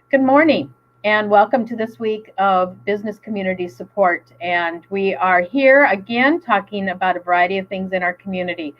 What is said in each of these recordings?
Good morning and welcome to this week of Business Community Support. And we are here again talking about a variety of things in our community.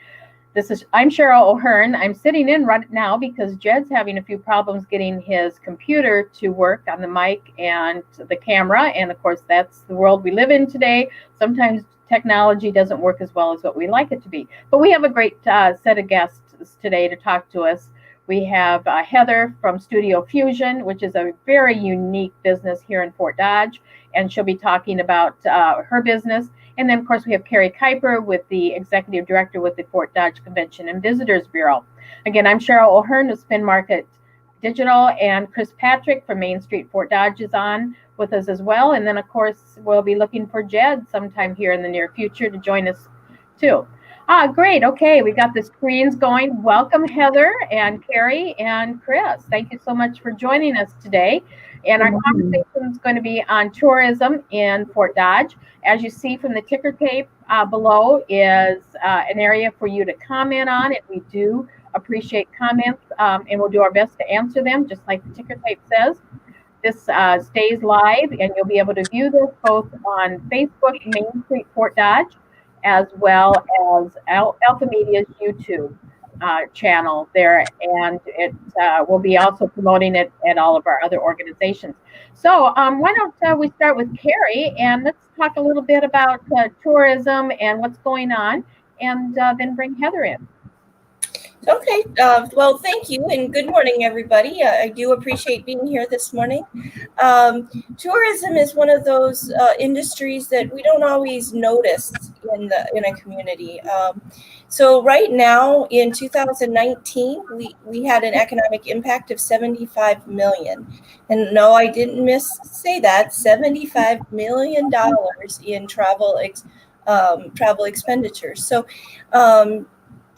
I'm Cheryl O'Hearn. I'm sitting in right now because Jed's having a few problems getting his computer to work on the mic and the camera. And of course, that's the world we live in today. Sometimes technology doesn't work as well as what we like it to be. But we have a great set of guests today to talk to us. We have Heather from Studio Fusion, which is a very unique business here in Fort Dodge, and she'll be talking about her business. And then, of course, we have Carrie Kuiper with the Executive Director with the Fort Dodge Convention and Visitors Bureau. Again, I'm Cheryl O'Hearn of Spin Market Digital, and Chris Patrick from Main Street Fort Dodge is on with us as well. And then, of course, we'll be looking for Jed sometime here in the near future to join us too. Great. Okay, we got the screens going. Welcome, Heather and Carrie and Chris. Thank you so much for joining us today. And our conversation is going to be on tourism in Fort Dodge. As you see from the ticker tape below is an area for you to comment on, and we do appreciate comments, and we'll do our best to answer them, just like the ticker tape says. This stays live, and you'll be able to view this both on Facebook, Main Street Fort Dodge, as well as Alpha Media's YouTube channel there, and it will be also promoting it at all of our other organizations. So why don't we start with Carrie, and let's talk a little bit about tourism and what's going on, and then bring Heather in. Okay, well, thank you, and good morning, everybody. I do appreciate being here this morning. Tourism is one of those industries that we don't always notice in a community. So right now, in 2019, we had an economic impact of $75 million. And no, I didn't say that, $75 million in travel expenditures. So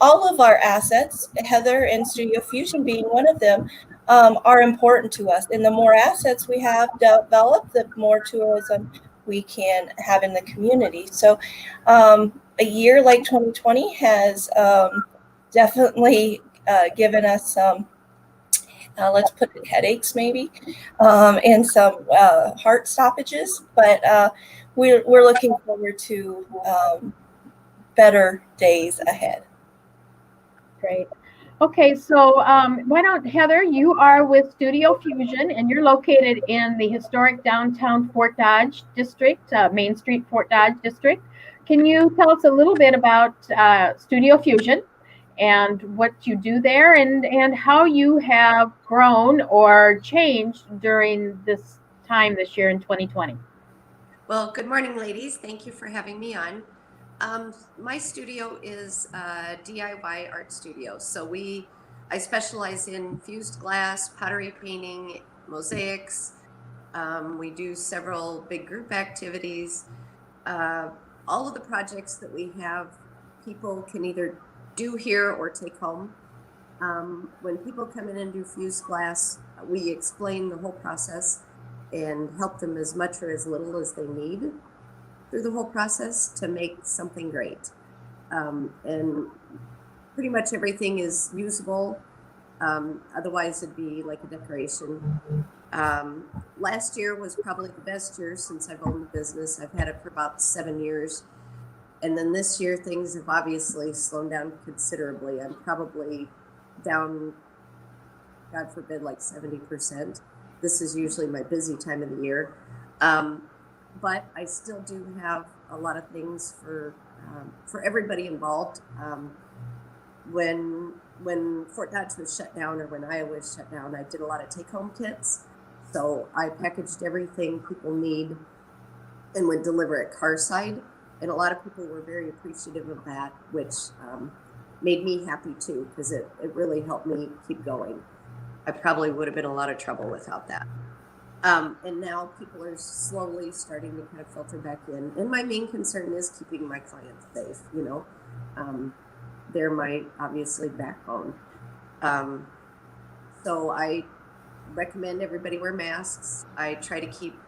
all of our assets, Heather and Studio Fusion being one of them, are important to us. And the more assets we have developed, the more tourism we can have in the community. So a year like 2020 has definitely given us some, let's put it, headaches maybe, and some heart stoppages. But we're looking forward to better days ahead. Great. Okay, so why don't, Heather, you are with Studio Fusion, and you're located in the historic downtown Fort Dodge district, Main Street Fort Dodge district. Can you tell us a little bit about Studio Fusion and what you do there, and how you have grown or changed during this time this year in 2020? Well, good morning, ladies. Thank you for having me on. My studio is a DIY art studio. So I specialize in fused glass, pottery painting, mosaics. We do several big group activities. All of the projects that we have, people can either do here or take home. When people come in and do fused glass, we explain the whole process and help them as much or as little as they need through the whole process to make something great. And pretty much everything is usable. Otherwise it'd be like a decoration. Last year was probably the best year since I've owned the business. I've had it for about 7 years. And then this year things have obviously slowed down considerably. I'm probably down, God forbid, like 70%. This is usually my busy time of the year. But I still do have a lot of things for everybody involved. When Fort Dodge was shut down, or when Iowa was shut down, I did a lot of take-home kits. So I packaged everything people need and would deliver it carside. And a lot of people were very appreciative of that, which made me happy too, because it really helped me keep going. I probably would have been in a lot of trouble without that. And now people are slowly starting to kind of filter back in. And my main concern is keeping my clients safe, you know. They're my, obviously, backbone. So I recommend everybody wear masks. I try to keep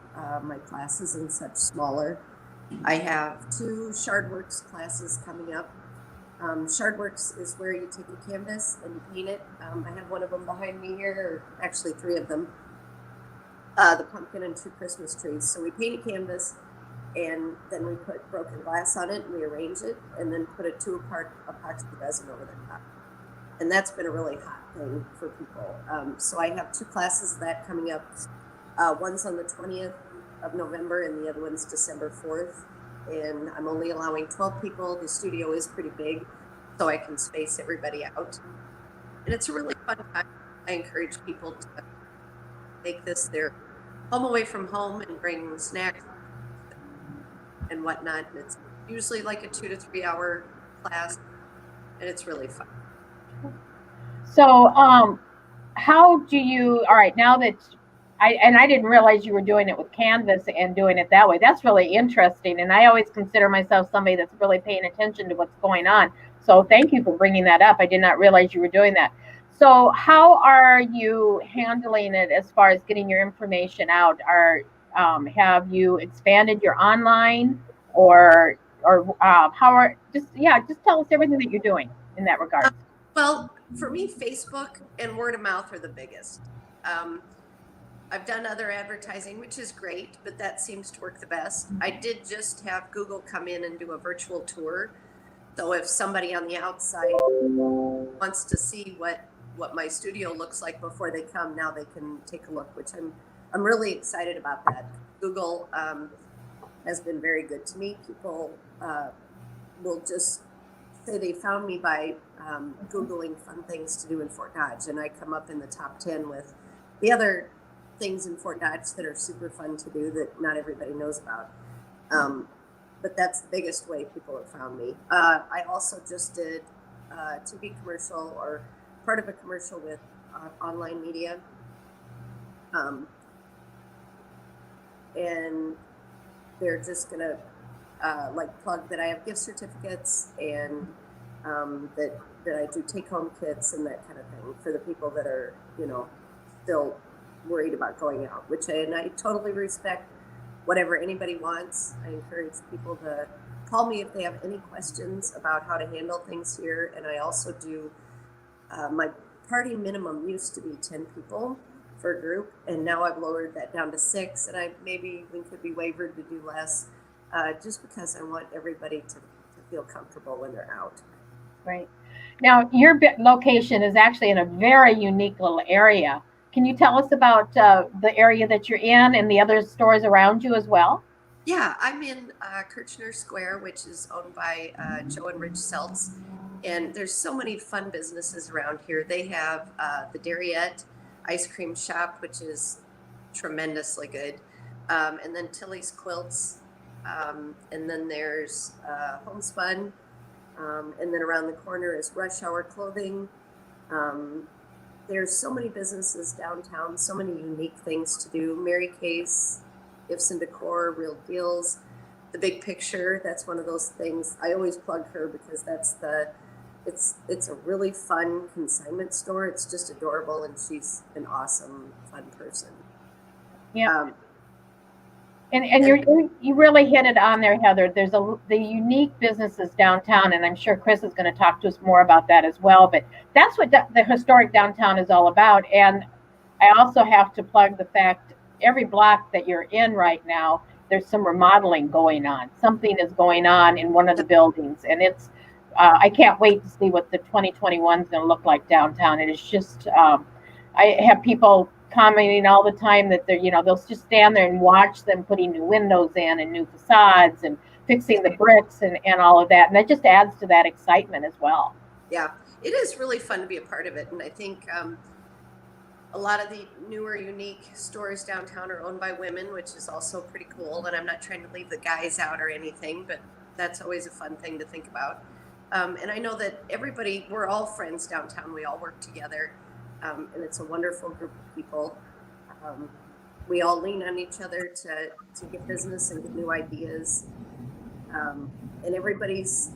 my classes and such smaller. I have 2 Shardworks classes coming up. Shardworks is where you take a canvas and you paint it. I have one of them behind me here, or actually 3 of them. the pumpkin and 2 Christmas trees. So we paint a canvas, and then we put broken glass on it, and we arrange it, and then put a 2-part epoxy resin over the top. And that's been a really hot thing for people. So I have 2 classes of that coming up. One's on the 20th of November, and the other one's December 4th. And I'm only allowing 12 people. The studio is pretty big, so I can space everybody out. And it's a really fun time. I encourage people to make this their home away from home and bring snacks and whatnot. And it's usually like a 2 to 3 hour class, and it's really fun. So, how do you, all right, now that I didn't realize you were doing it with Canvas and doing it that way. That's really interesting. And I always consider myself somebody that's really paying attention to what's going on. So thank you for bringing that up. I did not realize you were doing that. So how are you handling it as far as getting your information out? Have you expanded your online or how are, just tell us everything that you're doing in that regard. Well, for me, Facebook and word of mouth are the biggest. I've done other advertising, which is great, but that seems to work the best. I did just have Google come in and do a virtual tour. So if somebody on the outside wants to see what my studio looks like before they come, now they can take a look, which I'm really excited about that. Google has been very good to me. People will just say they found me by Googling fun things to do in Fort Dodge, and I come up in the top 10 with the other things in Fort Dodge that are super fun to do that not everybody knows about. But that's the biggest way people have found me. I also just did a TV commercial or part of a commercial with online media. And they're just gonna plug that I have gift certificates and that I do take-home kits and that kind of thing for the people that are, still worried about going out, and I totally respect whatever anybody wants. I encourage people to call me if they have any questions about how to handle things here. And I also do, my party minimum used to be 10 people for a group, and now I've lowered that down to 6, and maybe we could be wavered to do less, just because I want everybody to feel comfortable when they're out. Right. Now, your location is actually in a very unique little area. Can you tell us about the area that you're in and the other stores around you as well? Yeah, I'm in Kirchner Square, which is owned by Joe and Rich Seltz. And there's so many fun businesses around here. They have the Dairyette ice cream shop, which is tremendously good. And then Tilly's Quilts. And then there's Homespun. And then around the corner is Rush Hour Clothing. There's so many businesses downtown, so many unique things to do. Mary Kay's Gifts and Decor, Real Deals, The Big Picture. That's one of those things. I always plug her because it's a really fun consignment store. It's just adorable, and she's an awesome, fun person. Yeah. And you really hit it on there, Heather. There's the unique businesses downtown, and I'm sure Chris is going to talk to us more about that as well. But that's what the historic downtown is all about. And I also have to plug the fact every block that you're in right now, there's some remodeling going on. Something is going on in one of the buildings, and it's I can't wait to see what the 2021 is going to look like downtown. It is just I have people commenting all the time that they'll just stand there and watch them putting new windows in and new facades and fixing the bricks and all of that. And that just adds to that excitement as well. Yeah, it is really fun to be a part of it. And I think a lot of the newer, unique stores downtown are owned by women, which is also pretty cool. And I'm not trying to leave the guys out or anything, but that's always a fun thing to think about. And I know that we're all friends downtown. We all work together. And it's a wonderful group of people. We all lean on each other to get business and get new ideas. And everybody's,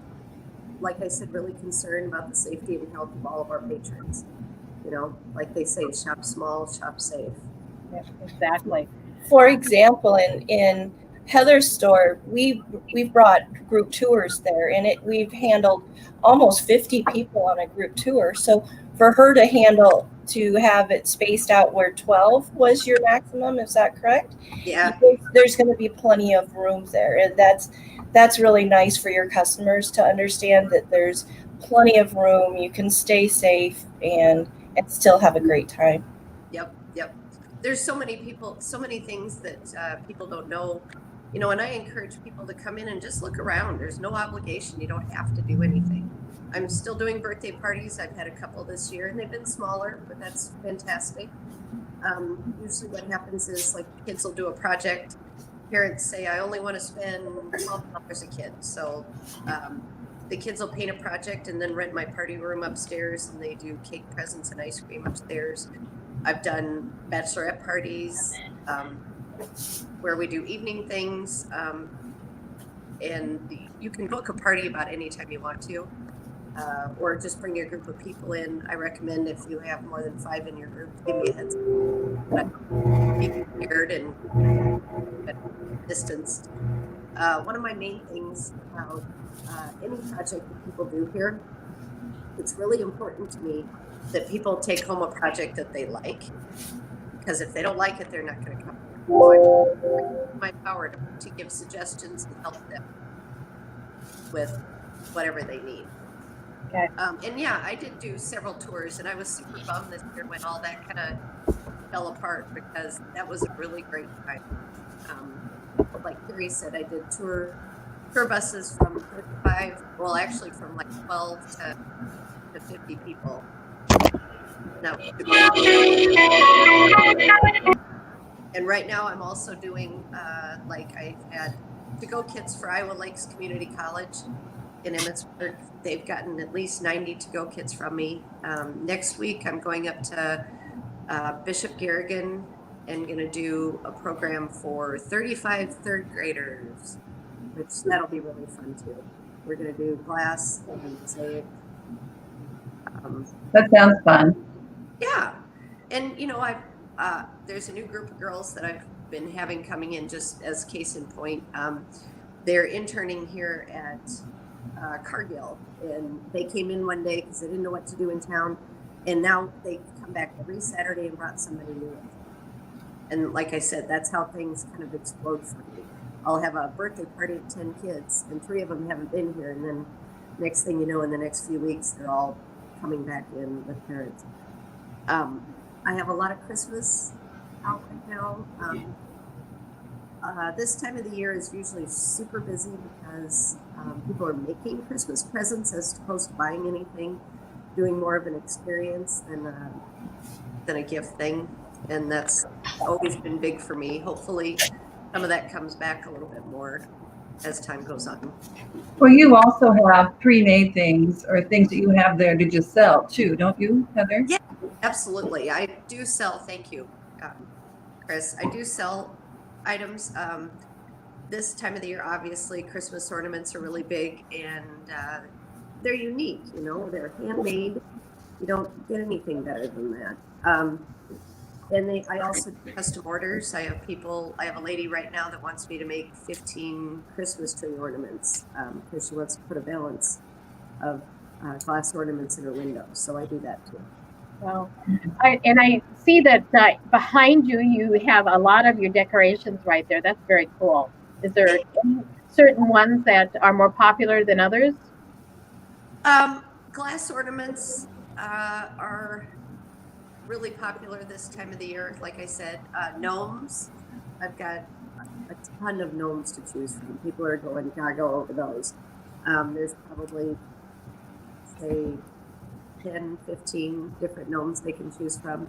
like I said, really concerned about the safety and health of all of our patrons. Like they say, shop small, shop safe. Yeah, exactly. For example, in Heather's store, we've brought group tours there, and we've handled almost 50 people on a group tour. So for her to handle to have it spaced out where 12 was your maximum. Is that correct? Yeah. There's going to be plenty of rooms there, and that's really nice for your customers to understand that there's plenty of room. You can stay safe and still have a great time. Yep. There's so many things that people don't know, you know, and I encourage people to come in and just look around. There's no obligation. You don't have to do anything. I'm still doing birthday parties. I've had a couple this year, and they've been smaller, but that's fantastic. Usually what happens is, like, kids will do a project. Parents say, I only want to spend $12 a kid. So the kids will paint a project and then rent my party room upstairs, and they do cake, presents, and ice cream upstairs. I've done bachelorette parties where we do evening things, and you can book a party about any time you want to, or just bring your group of people in. I recommend, if you have more than 5 in your group, give me a heads up. Be prepared and distanced. One of my main things about any project that people do here, it's really important to me that people take home a project that they like, because if they don't like it, they're not going to come. So it's my power to give suggestions and help them with whatever they need. Okay. And yeah, I did do several tours, and I was super bummed this year when all that kind of fell apart, because that was a really great time. Like Carrie said, I did tour buses from 35, well, actually from like 12 to 50 people. And right now I'm also doing, like, I had to-go kits for Iowa Lakes Community College in Emmitsburg. They've gotten at least 90 to-go kits from me. Next week I'm going up to Bishop Garrigan and going to do a program for 35 third graders, which that'll be really fun too. We're going to do glass and mosaic. That sounds fun. Yeah. And, you know, there's a new group of girls that I've been having coming in, just as case in point. They're interning here at Cargill, and they came in one day because they didn't know what to do in town. And now they come back every Saturday and brought somebody new. And like I said, that's how things kind of explode for me. I'll have a birthday party of 10 kids, and 3 of them haven't been here. And then next thing you know, in the next few weeks, they're all coming back in with parents. I have a lot of Christmas out right now. This time of the year is usually super busy because people are making Christmas presents as opposed to buying anything, doing more of an experience than a gift thing. And that's always been big for me. Hopefully some of that comes back a little bit more as time goes on. Well, you also have pre-made things, or things that you have there to just sell too, don't you, Heather? Yeah, absolutely. I do sell, thank you, Chris. I do sell items. This time of the year, obviously, Christmas ornaments are really big, and they're unique, you know, they're handmade. You don't get anything better than that. And I also do custom orders. I have a lady right now that wants me to make 15 Christmas tree ornaments because she wants to put a balance of glass ornaments in her window. So I do that too. Well, I see that behind you, you have a lot of your decorations right there. That's very cool. Is there any certain ones that are more popular than others? Glass ornaments are really popular this time of the year. Like I said, gnomes. I've got a ton of gnomes to choose from. People are going gaga over those. There's probably, say, 10, 15 different gnomes they can choose from.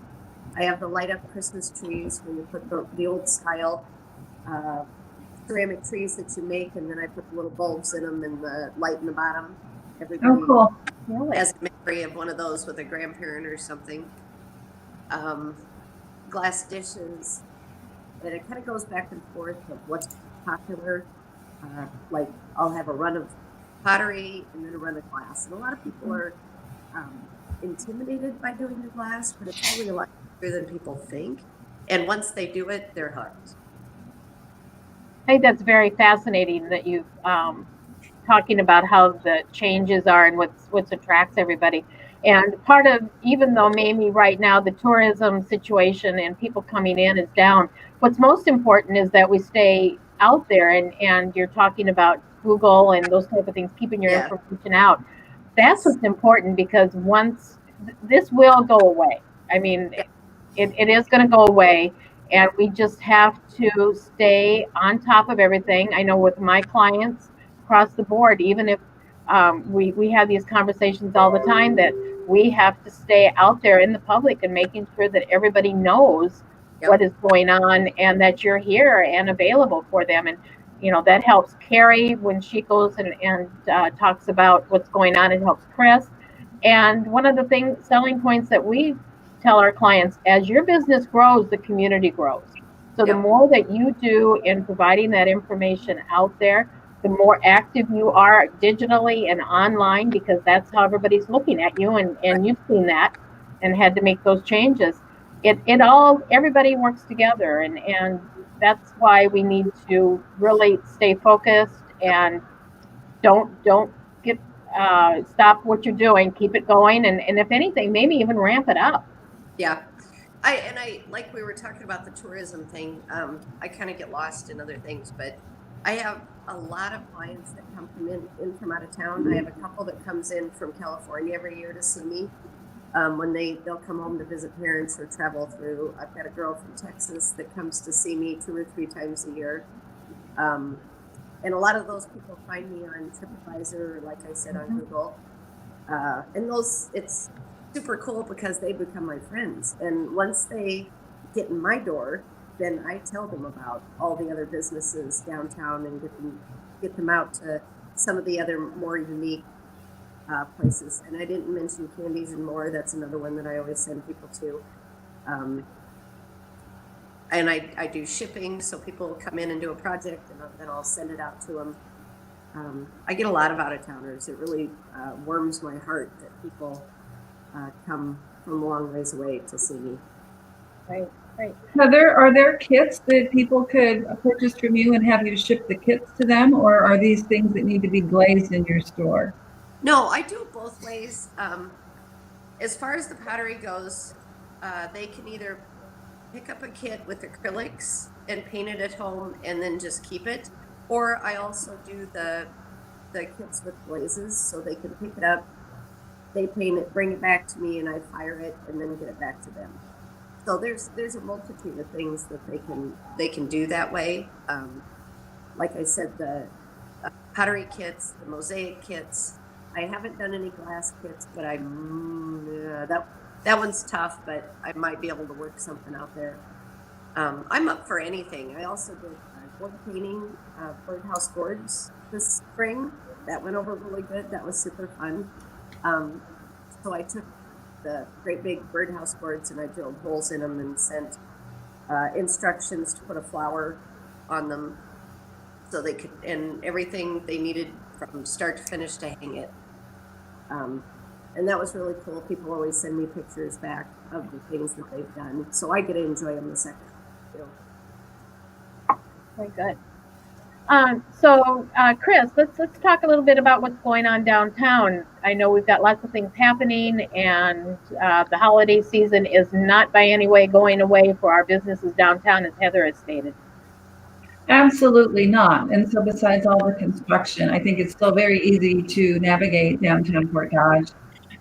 I have the light up Christmas trees where you put the old style ceramic trees that you make, and then I put the little bulbs in them and the light in the bottom. Everybody has a memory of one of those with a grandparent or something. Glass dishes, and it kind of goes back and forth of what's popular. Like I'll have a run of pottery and then a run of glass, and a lot of people are intimidated by doing the glass, but it's really a lot easier than people think. And once they do it, they're hooked. I think that's very fascinating that you've talking about how the changes are and what attracts everybody. And part of, even though maybe right now the tourism situation and people coming in is down, what's most important is that we stay out there, and you're talking about Google and those type of things, keeping your Yeah. information out. That's what's important, because once this will go away. I mean, Yeah. it is going to go away, and we just have to stay on top of everything. I know with my clients across the board, even if we have these conversations all the time, that we have to stay out there in the public and making sure that everybody knows Yep. what is going on and that you're here and available for them. And that helps Carrie when she goes and talks about what's going on. It helps Chris. And one of the selling points that we tell our clients, as your business grows, the community grows. So the Yep. more that you do in providing that information out there, the more active you are digitally and online, because that's how everybody's looking at you, and you've seen that and had to make those changes. Everybody works together, and that's why we need to really stay focused and don't get stop what you're doing, keep it going, and if anything, maybe even ramp it up. Yeah. I like we were talking about the tourism thing. I kind of get lost in other things, but I have a lot of clients that come in from out of town. I have a couple that comes in from California every year to see me. When they'll come home to visit parents or travel through. I've got a girl from Texas that comes to see me 2 or 3 times a year. And a lot of those people find me on TripAdvisor, or like I said, on Google. And it's super cool because they become my friends. And once they get in my door, then I tell them about all the other businesses downtown and get them out to some of the other more unique places. And I didn't mention Candies and More. That's another one that I always send people to. And I do shipping, so people come in and do a project, and then I'll send it out to them. I get a lot of out-of-towners. It really warms my heart that people come from a long ways away to see me. Right. Heather, are there kits that people could purchase from you and have you ship the kits to them, or are these things that need to be glazed in your store? No, I do it both ways. As far as the pottery goes, they can either pick up a kit with acrylics and paint it at home and then just keep it, or I also do the kits with glazes, so they can pick it up, they paint it, bring it back to me, and I fire it and then get it back to them. So there's a multitude of things that they can do that way. Like I said, the pottery kits, the mosaic kits. I haven't done any glass kits, but that one's tough, but I might be able to work something out there. I'm up for anything. I also did wood painting, birdhouse boards this spring. That went over really good. That was super fun. So I took the great big birdhouse boards and I drilled holes in them and sent instructions to put a flower on them, so they could, and everything they needed from start to finish to hang it. And that was really cool. People always send me pictures back of the things that they've done, so I get to enjoy them the second. Very good. So Chris, let's talk a little bit about what's going on downtown. I know we've got lots of things happening, and the holiday season is not by any way going away for our businesses downtown, as Heather has stated. Absolutely not. And so besides all the construction, I think it's still very easy to navigate downtown Fort Dodge.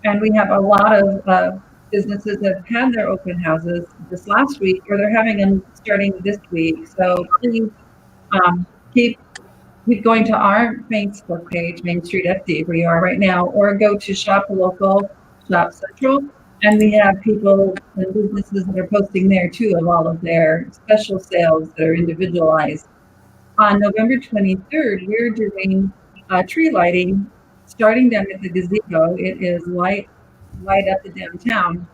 And we have a lot of businesses that have had their open houses this last week, or they're having them starting this week. So please keep going to our Facebook page, Main Street FD, where you are right now, or go to Shop Local, Shop Central. And we have people and businesses that are posting there too of all of their special sales that are individualized. On November 23rd, we're doing tree lighting, starting down at the gazebo. It is light up the downtown.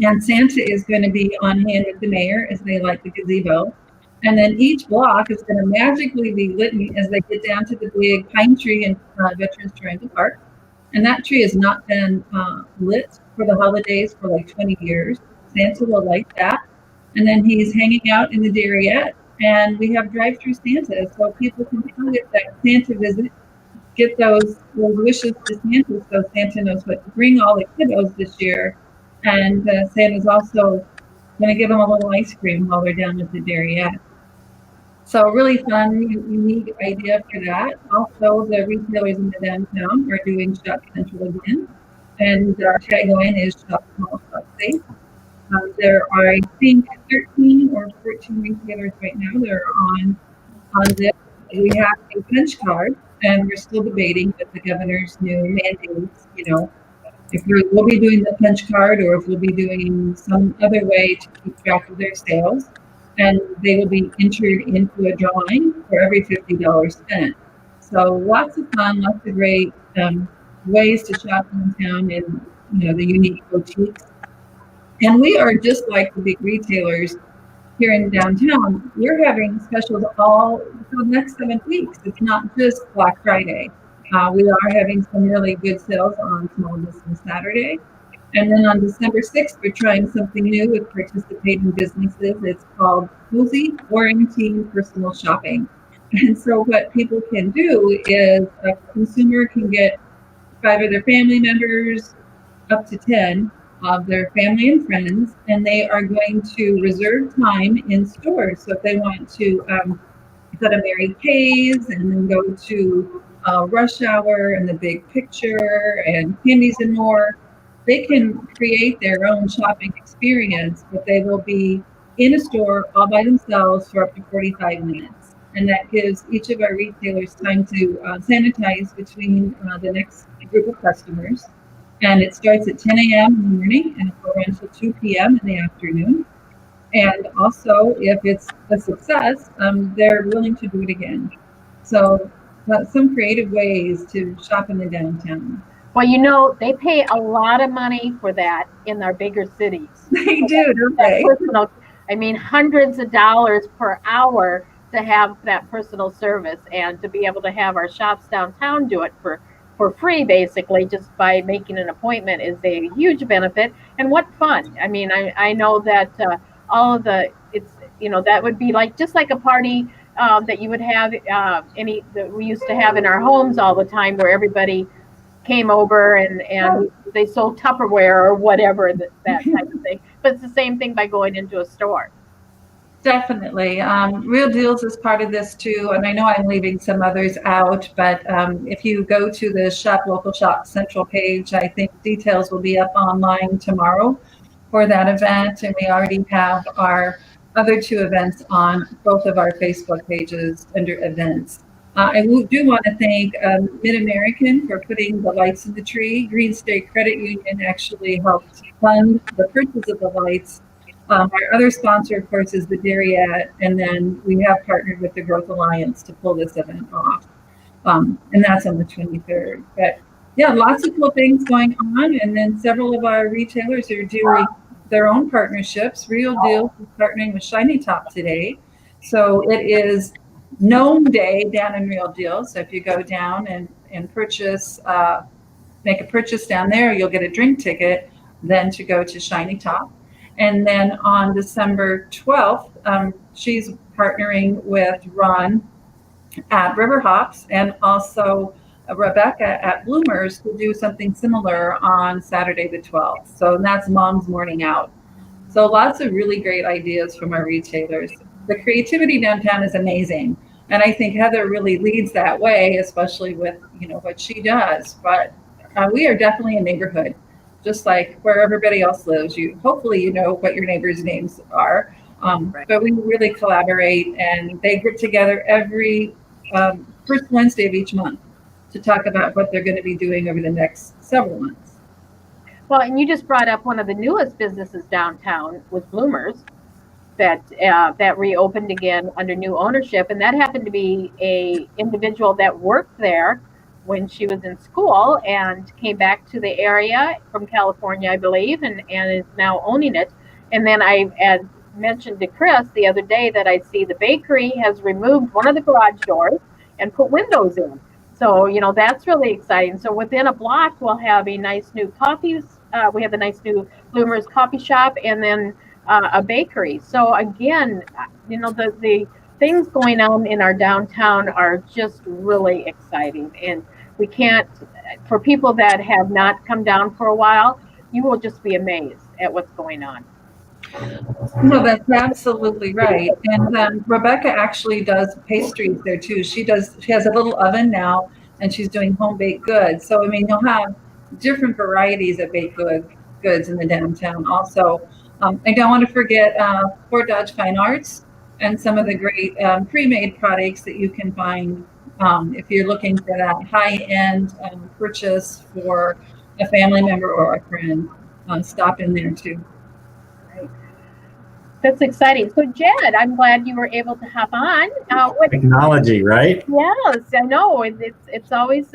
And Santa is going to be on hand with the mayor as they light the gazebo. And then each block is going to magically be lit as they get down to the big pine tree in Veterans Triangle Park. And that tree has not been lit for the holidays for like 20 years. Santa will light that. And then he's hanging out in the Darriette. And we have drive-through Santa, so people can come get that Santa visit get those wishes to Santa, so Santa knows what to bring all the kiddos this year. And Santa's also going to give them a little ice cream while they're down at the Darien. So really fun, unique idea for that. Also, the retailers in the downtown are doing Shop Central again. And our tagline is Shop Small, Shop Safe. There are, I think, 13 or 14 retailers right now that are on this. We have a punch card, and we're still debating with the governor's new mandates, if we'll be doing the punch card or if we'll be doing some other way to keep track of their sales. And they will be entered into a drawing for every $50 spent. So lots of fun, lots of great ways to shop in town and the unique boutiques. And we are just like the big retailers here in downtown. We're having specials all for the next 7 weeks. It's not just Black Friday. We are having some really good sales on Small Business Saturday. And then on December 6th, we're trying something new with participating businesses. It's called Cozy Quarantine Personal Shopping. And so what people can do is a consumer can get 5 of their family members, up to 10 of their family and friends, and they are going to reserve time in stores. So if they want to go to Mary Kay's and then go to Rush Hour and the Big Picture and Candies and More, they can create their own shopping experience, but they will be in a store all by themselves for up to 45 minutes. And that gives each of our retailers time to sanitize between the next group of customers. And it starts at 10 a.m. in the morning and it will run until 2 p.m. in the afternoon. And also, if it's a success, they're willing to do it again. So some creative ways to shop in the downtown. Well, they pay a lot of money for that in our bigger cities. They do, don't they? Hundreds of dollars per hour to have that personal service, and to be able to have our shops downtown do it for free, basically, just by making an appointment is a huge benefit. And what fun. I know that all of that would be just like a party that you would have that we used to have in our homes all the time, where everybody came over and they sold Tupperware or whatever, that type of thing. But it's the same thing by going into a store. Definitely. Real Deals is part of this too. And I know I'm leaving some others out, but if you go to the Shop Local Shop Central page, I think details will be up online tomorrow for that event. And we already have our other 2 events on both of our Facebook pages under events. I do want to thank Mid-American for putting the lights in the tree. Green State Credit Union actually helped fund the purchase of the lights. Our other sponsor, of course, is the Darien, and then we have partnered with the Growth Alliance to pull this event off. And that's on the 23rd. But yeah, lots of cool things going on. And then several of our retailers are doing their own partnerships. Real Deals is partnering with Shiny Top today. So it is Gnome Day down in Real Deals. So if you go down and purchase, make a purchase down there, you'll get a drink ticket then to go to Shiny Top. And then on December 12th, she's partnering with Ron at River Hops and also Rebecca at Bloomers to do something similar on Saturday the 12th. So that's Mom's Morning Out. So lots of really great ideas from our retailers. The creativity downtown is amazing. And I think Heather really leads that way, especially with what she does. But we are definitely a neighborhood. Just like where everybody else lives, hopefully you know what your neighbors' names are. Right. But we really collaborate, and they get together every first Wednesday of each month to talk about what they're going to be doing over the next several months. Well, and you just brought up one of the newest businesses downtown with Bloomers that reopened again under new ownership, and that happened to be a individual that worked there when she was in school and came back to the area from California, I believe, and is now owning it. And then I had mentioned to Chris the other day that I see the bakery has removed one of the garage doors and put windows in. So, that's really exciting. So within a block, we'll have a nice new coffees. We have a nice new Bloomers coffee shop and then a bakery. So again, the things going on in our downtown are just really exciting. And we can't, for people that have not come down for a while, you will just be amazed at what's going on. No, that's absolutely right. And Rebecca actually does pastries there too. She has a little oven now, and she's doing home baked goods. So I mean, you'll have different varieties of goods in the downtown. Also, I don't want to forget Fort Dodge Fine Arts and some of the great pre-made products that you can find if you're looking for that high-end purchase for a family member or a friend. Stop in there too. That's exciting. So, Jed, I'm glad you were able to hop on. Technology, right? Yes, I know. It's always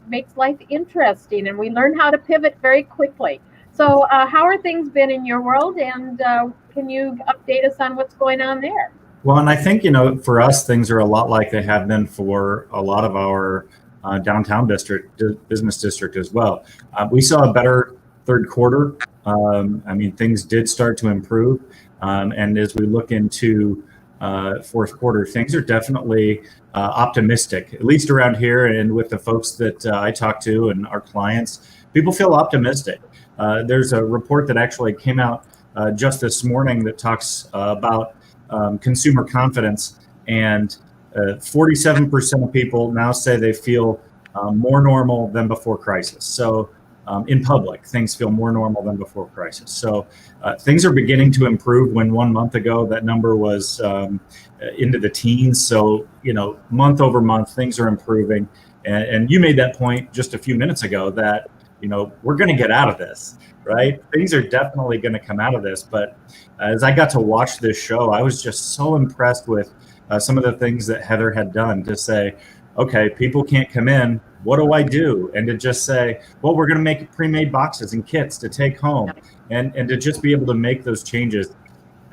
makes life interesting, and we learn how to pivot very quickly. So, how are things been in your world, and can you update us on what's going on there? Well, and I think, for us, things are a lot like they have been for a lot of our downtown business district as well. We saw a better third quarter. Things did start to improve. And as we look into fourth quarter, things are definitely optimistic, at least around here and with the folks that I talk to and our clients. People feel optimistic. There's a report that actually came out just this morning that talks about consumer confidence, and 47% of people now say they feel more normal than before crisis. So in public, things feel more normal than before crisis. So things are beginning to improve when 1 month ago that number was into the teens. So, month over month, things are improving. And you made that point just a few minutes ago that, we're going to get out of this, right? Things are definitely going to come out of this. But as I got to watch this show, I was just so impressed with some of the things that Heather had done to say, okay, people can't come in. What do I do? And to just say, well, we're going to make pre-made boxes and kits to take home, and to just be able to make those changes.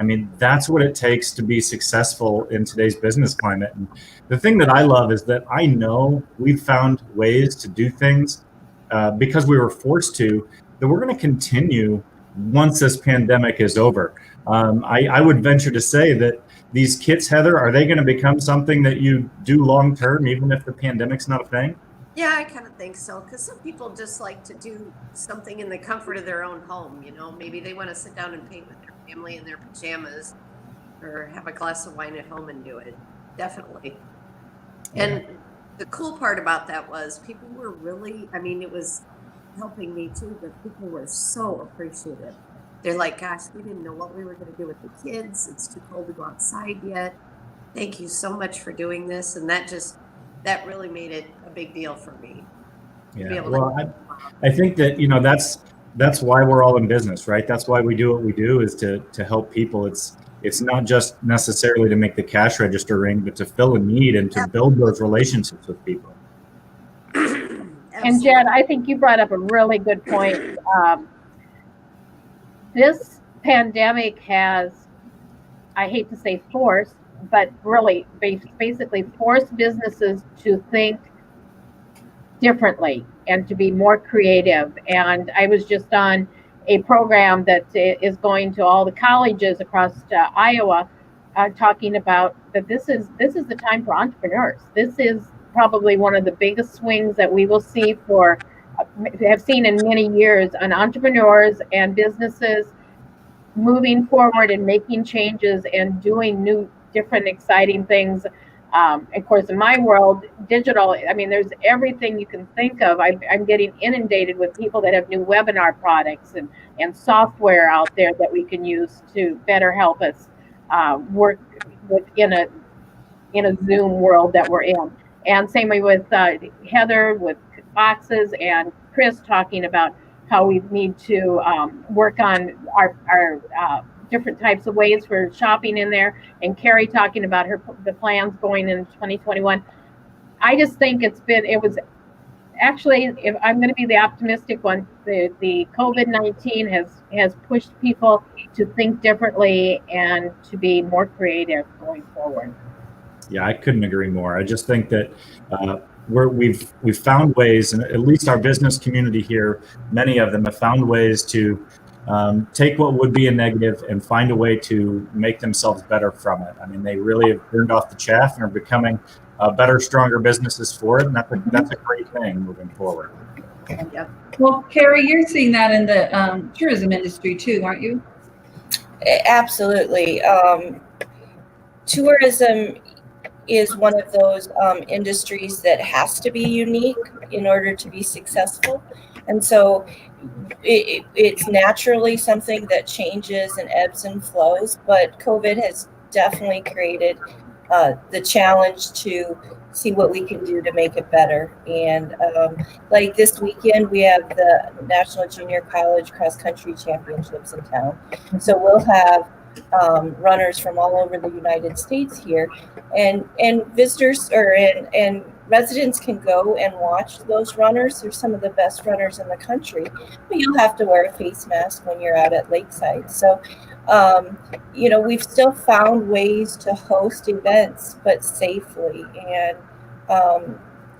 I mean, that's what it takes to be successful in today's business climate. And the thing that I love is that I know we've found ways to do things because we were forced to, that we're going to continue once this pandemic is over. I would venture to say that these kits, Heather, are they going to become something that you do long term, even if the pandemic's not a thing? Yeah, I kind of think so, because some people just like to do something in the comfort of their own home. Maybe they want to sit down and paint with their family in their pajamas, or have a glass of wine at home and do it. Definitely. And the cool part about that was people were really, it was helping me too, but people were so appreciative. They're like, gosh, we didn't know what we were going to do with the kids. It's too cold to go outside yet. Thank you so much for doing this. And that really made it a big deal for me. Yeah. Well, I think that, that's why we're all in business, right? That's why we do what we do, is to help people. It's not just necessarily to make the cash register ring, but to fill a need and to build those relationships with people. And Jen, I think you brought up a really good point. This pandemic has, I hate to say forced, but really basically forced businesses to think differently and to be more creative. And I was just on a program that is going to all the colleges across Iowa, talking about that this is the time for entrepreneurs. This is probably one of the biggest swings that we will see have seen in many years on entrepreneurs and businesses moving forward and making changes and doing new, different, exciting things. Of course, in my world, digital, there's everything you can think of. I'm getting inundated with people that have new webinar products and software out there that we can use to better help us work in a Zoom world that we're in. And same way with Heather with boxes, and Chris talking about how we need to work on our different types of ways for shopping in there, and Carrie talking about the plans going in 2021. I just think it was actually, if I'm going to be the optimistic one, the COVID-19 has pushed people to think differently and to be more creative going forward. Yeah, I couldn't agree more. I just think that we've found ways, and at least our business community here, many of them have found ways to take what would be a negative and find a way to make themselves better from it. They really have burned off the chaff and are becoming better, stronger businesses for it. And that's a great thing moving forward. Yep. Well, Carrie, you're seeing that in the tourism industry too, aren't you? Absolutely. Tourism is one of those industries that has to be unique in order to be successful. And so it's naturally something that changes and ebbs and flows, but COVID has definitely created the challenge to see what we can do to make it better. And like this weekend, we have the National Junior College Cross Country Championships in town. So we'll have runners from all over the United States here, and visitors and residents can go and watch those runners. They're some of the best runners in the country, but you'll have to wear a face mask when you're out at Lakeside. So we've still found ways to host events, but safely, and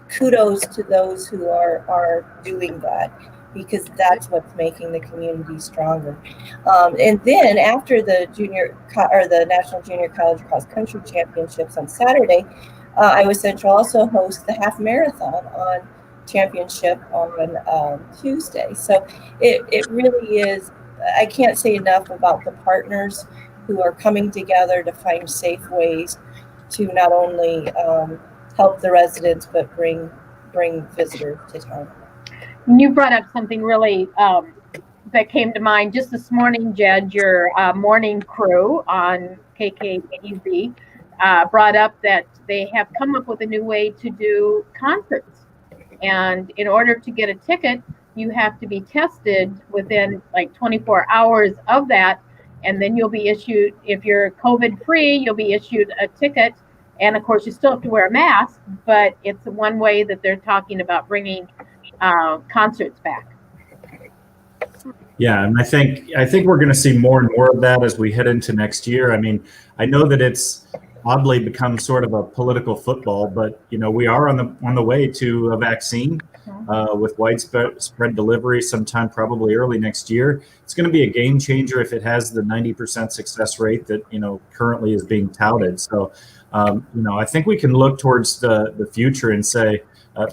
kudos to those who are doing that, because that's what's making the community stronger. And then after the National Junior College Cross Country Championships on Saturday, Iowa Central also hosts the half marathon on championship on Tuesday. So it really is, I can't say enough about the partners who are coming together to find safe ways to not only help the residents, but bring visitors to town. You brought up something really that came to mind just this morning, Jed. Your morning crew on KKEZ brought up that they have come up with a new way to do concerts. And in order to get a ticket, you have to be tested within like 24 hours of that. And then you'll be issued, if you're COVID free, you'll be issued a ticket. And of course, you still have to wear a mask, but it's one way that they're talking about bringing concerts back. Yeah, and I think we're going to see more and more of that as we head into next year. I mean, I know that it's oddly become sort of a political football, but we are on the way to a vaccine with widespread delivery sometime probably early next year. It's going to be a game changer if it has the 90% success rate that currently is being touted. So I think we can look towards the future and say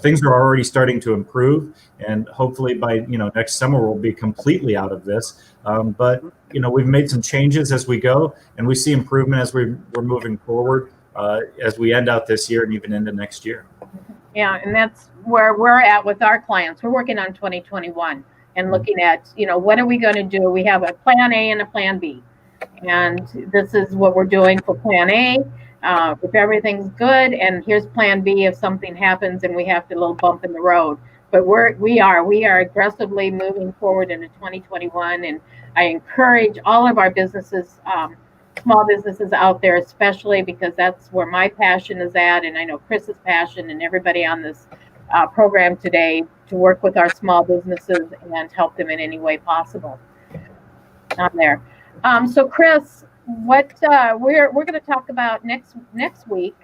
things are already starting to improve, and hopefully by next summer we'll be completely out of this. But we've made some changes as we go, and we see improvement as we're moving forward as we end out this year and even into next year. Yeah, and that's where we're at with our clients. We're working on 2021 and looking at what are we going to do. We have a plan A and a plan B, and this is what we're doing for plan A. If everything's good, and here's plan B if something happens and we have to little bump in the road. But we are aggressively moving forward into 2021, and I encourage all of our businesses, small businesses out there, especially because that's where my passion is at, and I know Chris's passion and everybody on this program today, to work with our small businesses and help them in any way possible on there. So Chris, what we're going to talk about next week,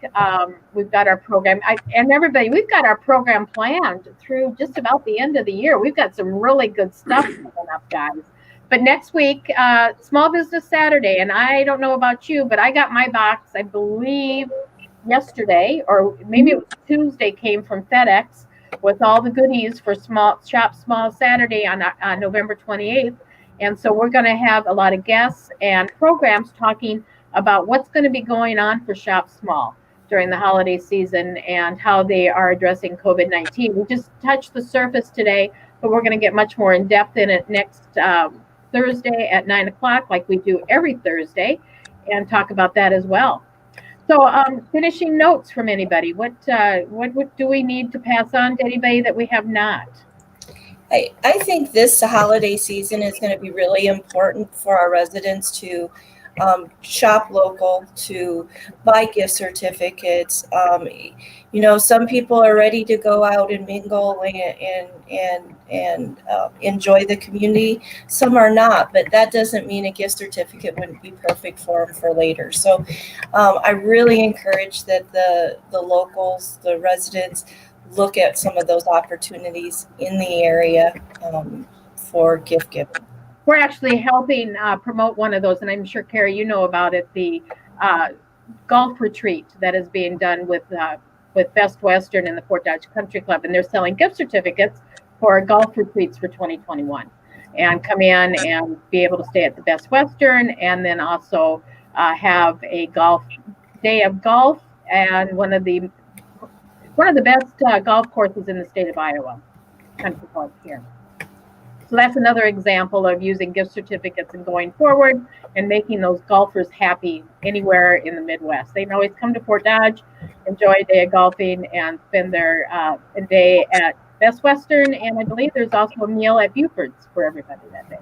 we've got our program, and everybody, we've got our program planned through just about the end of the year. We've got some really good stuff coming up, guys. But next week, Small Business Saturday, and I don't know about you, but I got my box, I believe, yesterday, or maybe it was Tuesday, came from FedEx with all the goodies for Shop Small Saturday on November 28th. And so we're going to have a lot of guests and programs talking about what's going to be going on for Shop Small during the holiday season and how they are addressing COVID-19. We just touched the surface today, but we're going to get much more in depth in it next Thursday at 9 o'clock, like we do every Thursday, and talk about that as well. So finishing notes from anybody. What do we need to pass on to anybody that we have not? I think this holiday season is going to be really important for our residents to shop local, to buy gift certificates. Some people are ready to go out and mingle and enjoy the community. Some are not, but that doesn't mean a gift certificate wouldn't be perfect for them for later. So I really encourage that the locals, the residents, look at some of those opportunities in the area for gift giving. We're actually helping promote one of those, and I'm sure, Carrie, you know about it, the golf retreat that is being done with with Best Western and the Fort Dodge Country Club, and they're selling gift certificates for golf retreats for 2021. And come in and be able to stay at the Best Western, and then also have a day of golf and one of the best golf courses in the state of Iowa, Country Club here. So that's another example of using gift certificates and going forward and making those golfers happy anywhere in the Midwest. They can always come to Fort Dodge, enjoy a day of golfing, and spend their a day at Best Western. And I believe there's also a meal at Buford's for everybody that day.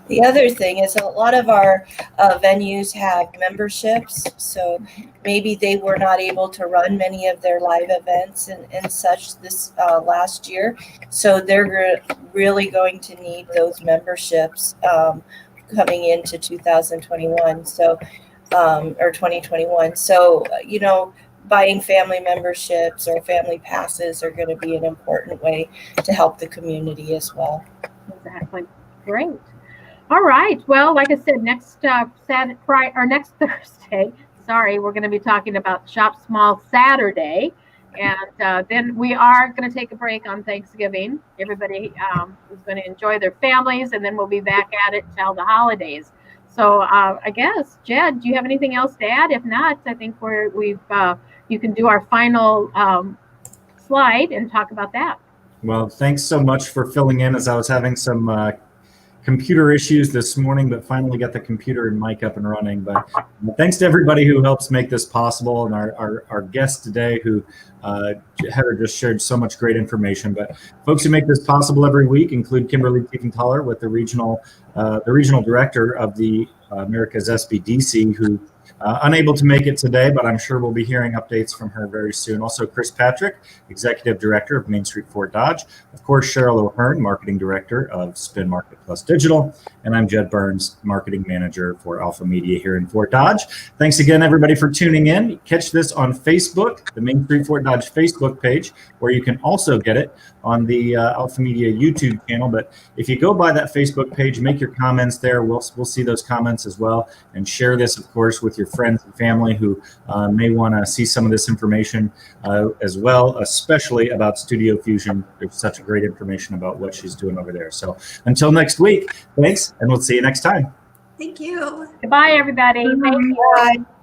The other thing is a lot of our venues have memberships, so maybe they were not able to run many of their live events and such this last year. So they're really going to need those memberships coming into 2021. So or 2021. So buying family memberships or family passes are going to be an important way to help the community as well. Exactly. Great. All right. Well, like I said, next Thursday, we're going to be talking about Shop Small Saturday. And then we are going to take a break on Thanksgiving. Everybody is going to enjoy their families, and then we'll be back at it till the holidays. So I guess, Jed, do you have anything else to add? If not, I think you can do our final slide and talk about that. Well, thanks so much for filling in as I was having some computer issues this morning, but finally got the computer and mic up and running. But thanks to everybody who helps make this possible, and our guest today who Heather just shared so much great information. But folks who make this possible every week include Kimberly Tiefenthaler with the regional director of the America's SBDC, who unable to make it today, but I'm sure we'll be hearing updates from her very soon. Also, Chris Patrick, Executive Director of Main Street Fort Dodge. Of course, Cheryl O'Hearn, Marketing Director of Spin Market Plus Digital. And I'm Jed Burns, Marketing Manager for Alpha Media here in Fort Dodge. Thanks again, everybody, for tuning in. Catch this on Facebook, the Main Street Fort Dodge Facebook page, where you can also get it on the Alpha Media YouTube channel. But if you go by that Facebook page, make your comments there. We'll see those comments as well. And share this, of course, with your friends and family who may want to see some of this information as well, especially about Studio Fusion. There's such great information about what she's doing over there. So until next week, thanks, and we'll see you next time. Thank you. Goodbye, everybody. Thank you. Bye.